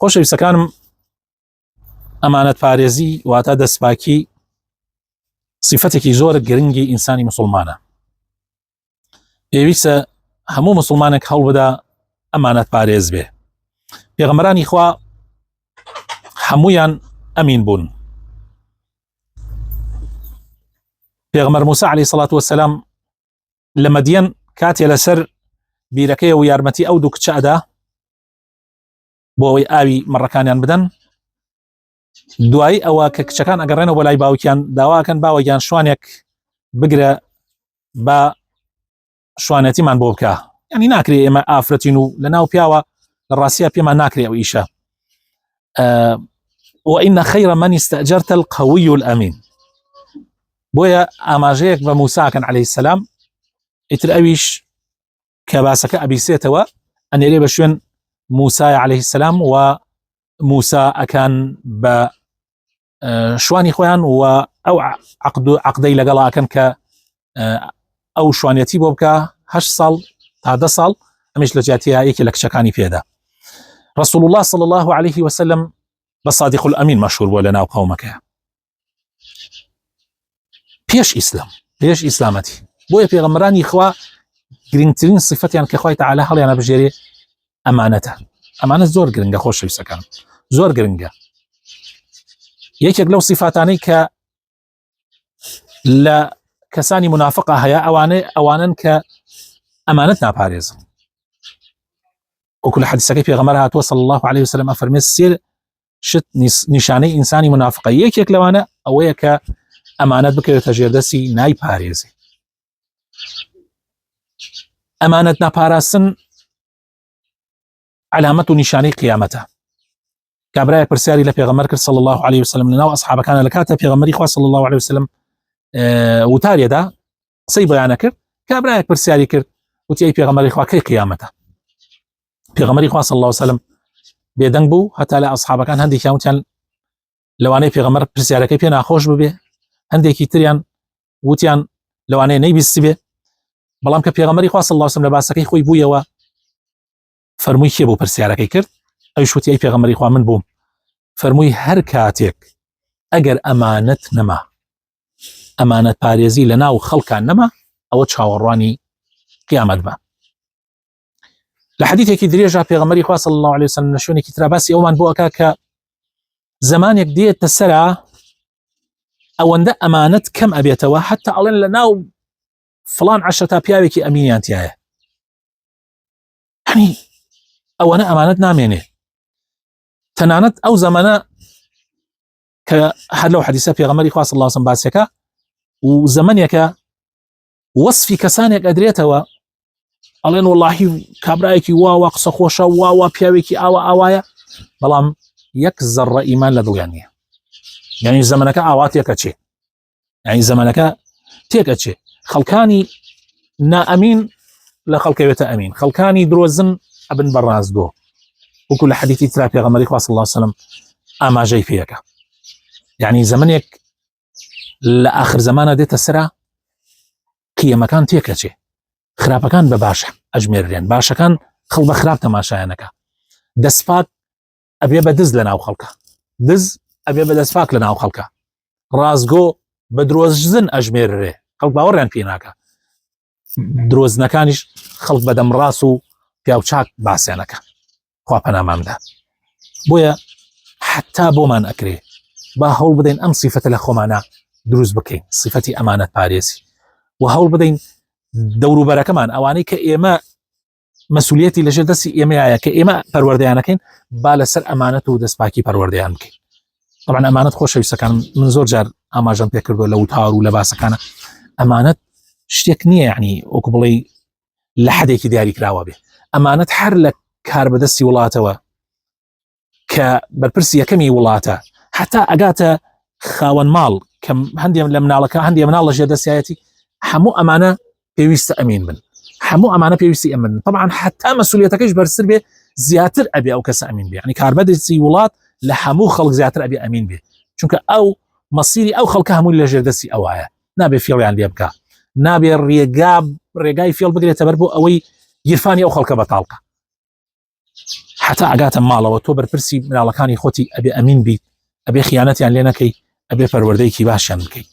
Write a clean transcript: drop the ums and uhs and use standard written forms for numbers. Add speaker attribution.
Speaker 1: خۆشەویستەکانم ئەمانەت پارێزی واتە دەستپاکی صفەتێکی زۆر گرنگی ئینسانی مسلمانە. پێویستە هەموو مسلمانێک هەڵ بدە ئەمانەت پارێز بێ. پێغەمبەرانی خوا هەمویان ئەمین بوون. پێغەمبەر موسى عليه الصلاة والسلام لە مەدیەن کاتێ لەسەر بیرەکەی و یارمەتی ئەو دوو کچە ئەدا بۆ ئەوەی ئاوی مەڕەکانیان بدەن، دوایی ئەوە کە کچەکان ئەگەڕێنەوە بۆ لای باوکیان داواکەن باوەیان شوانێک بگرە بە شوانەتیمان بۆ بکە، یعنی ناکرێ ئێمە ئافرەتین و لە ناو پیاوە لە ڕاستیە پێمان ناکرێ ئەو ئیشە. وإن خير من استأجرت القوي الأمين. بۆیە ئاماژەیەک بە موساکەن عليه السلام، ئیتر ئەویش کە باسەکە ئەبیسێتەوە ئەنێرێ بە شوێن موسای عليه السلام و موسا ئەکان بە شوانی خۆیان و ئەو عقدەی لەگەڵاکەن کە ئەو شوانەتی بۆ بکە 8 ساڵ تا 10 ساڵ، ئەمیش لە جیاتیە یەکێ لە کچەکانی پێدا. رسول الله صلى الله عليه وسلم بصادق الأمين مشهور بۆ لە ناو قەومەکەیە پێش ئیسلام، پێش ئیسلامەتی. بۆیە پێغەمبەرانی خوا گرنگترین صفەتیان کە خوای تەعالی هەڵیانە بژێرێ ئەمانەتە. ئەمانەت زۆر گرنگە خۆشەویستەکان، زۆر گرنگە. یەکێک لەو صفاتانەی کە لە کەسانی منافقە هەیە ئەوانن کە ئەمانەت ناپارێزن. وەکو لە حەدیثەکەی پێغەمبەر هاتووە صلی الله عليه وسلم ئەفەرمێت سێ شت نیشانەی ئینسانی منافقە، یەکێک لەوانە ئەوەیە کە ئەمانەت بکەوێتە ژێردەستی نایپارێزێ. ئەمانەت ناپاراستن علامەت و نیشانەی قیامەتە. کابرایەک پرسیاری لە پێغەمبەر کرد صلی الله عليه وسلم لەناو ئەصحابەکانە لە کاتە پێغەمبەری خوا صلی الله عليه وسلم وتارێدا قسەی بەیانە کرد. کابرایەک پرسیاری کرد وتی ئەی پێغەمبەری خوا کەی قیامەتە؟ پێغەمبەری خوا صلی الله عليه وسلم بێدەنگ بوو، هەتا لە ئەصحابەکان هەندێکیان وتیان لەوانەیە پێغەمبەر پرسیارەکەی پێ ناخۆش ببێ، هەندێکی تریان وتیان لەوانەیە نەیبیستی بێ. بەڵام کە پێغەمبەری خوا صلی الله عليه وسلم لە باسەکەی خۆی بوویەوە فەرمووی کێ بوو پرسیارەکەی کرد؟ ئەویش وتی ئەی پێغەمبەری خوا من بووم. فەرمووی هەر کاتێک ئەگەر ئەمانەت نەما، ئەمانەت پارێزی لە ناو خەڵکان نەما، ئەوە چاوەڕوانی قیامەت بە. لە حەدیثێکی درێژە پێغەمبەری خوا صلی الله عليه وسلم لە شوێنێکی ترا باسی ئەومان بۆ ئەکا کە زمانێک دێتە سەرا ئەوەندە ئەمانەت کەم ئەبێتەوە حتا ئەڵێن لە ناو فڵان عەشرە تا پیاوێکی ئەمینیان تایە. یعنی ئەوەنە ئەمانەت نامێنێ. تەنانەت ئەو زەمانە کە هەر لەو حەدیثە پێغەمبەری خوا صلی الله عليه وسلم باسیەکە و زەمانێکە وەصفی کەسانێک ئەدرێتەوە ئەڵێن وەڵاهی کابرایەکی واوە قسە خۆشە واوە پیاوێکی ئاوایە، بەڵام یەک زەڕە ئیمان لە دڵیان نییە. یعنی زەمانەکە ئاوا تێکەچێ، یعنی زەمانەکە تێکەچێ. خەڵکانی نائەمین لە خەڵکەوێتە ئەمین، خەڵکانی درۆزن ئەبن بەڕازگۆ. وەکو لە حەدیثی ترا پێغەمبەری خوا صلی الله عليه وسلم ئاماژەی پێیەکە. یعنی زەمانێک لە ئاخر زەمانە دێتە سەرا قیەمەکان تێکەچێ، خراپەکان بە باش ئەژمێررێن، باشەکان خەڵ بە خراپ تەماشایانەکە، دەستپاک ئەبێ بە دز لە ناو خەڵکە، دز ئەبێ بە دەستپاک لە ناو خەڵکە، ڕازگۆ بە درۆزن ئەژمێررێ، خەڵک باوەڕیان پێ ناکە، درۆزنەکانیش خەڵک بە دەمڕاست و پیاوچاک باسییانەکە. خوا پەنامان بدە. بۆیە حتا بۆمان ئەکرێ با هەوڵ بدەین ئەم صیفەتە لە خۆمانە دروست بکەین، صیفەتی ئەمانەت پارێزی، و هەوڵ بدەین دەوروبەرەکەمان ئەوانەی کە ئێمە مەسئولیەتی لەژێر دەستی ئێمەیە کە ئێمە پەروەردەیانەکەین با لەسەر ئەمانەت و دەستپاکی پەروەردەیان بکەین. طبعا ئەمانەت خۆشەویستەکان من زۆر جار ئاماژەم پێ کردووە لە وتار و لە باسەکانە، ئەمانەت شتێک نییە یعنی وەکو بڵێ لە حەدێکی دیاری کراوە بێ. ئەمانەت هەر لە کار بەدەستی وڵاتەوە کە بەرپرسی یەکەمی وڵاتە، حتا ئەگاتە خاوەن ماڵ کە هەندێک لە مناڵەکە هەندێک مناڵ لە ژێردەستیایەتی، هەموو ئەمانە پێویستە ئەمین بن، هەموو ئەمانە پێویستی ئەمن. طبعا حتا مەسئولیەتەکەش بەرزتر بێ، زیاتر ئەبێ ئەو کەسە ئەمین بێ، یعنی کاربەدەستی وڵات لە هەموو خەڵک زیاتر ئەبێ ئەمین بێ، چونکە ئەو مەسیری ئەو خەڵکە هەمووی لە ژێردەستی ئەوایە، نابێ فێڵیان لێ بکە، نابێ ڕێگای فێڵ بگرێتە بەر بۆ ئەوەی گیرفانی ئەو خەڵکە بەتاڵکە. حتى ئەگاتە ماڵەوە تۆ بەرپرسی مناڵەکانی خۆتی ئەبێ ئەمین بیت، ئەبێ خیانەتیان لێ نەکەی، ئەبێ پەروەردەیەکی باشیان بکەیت.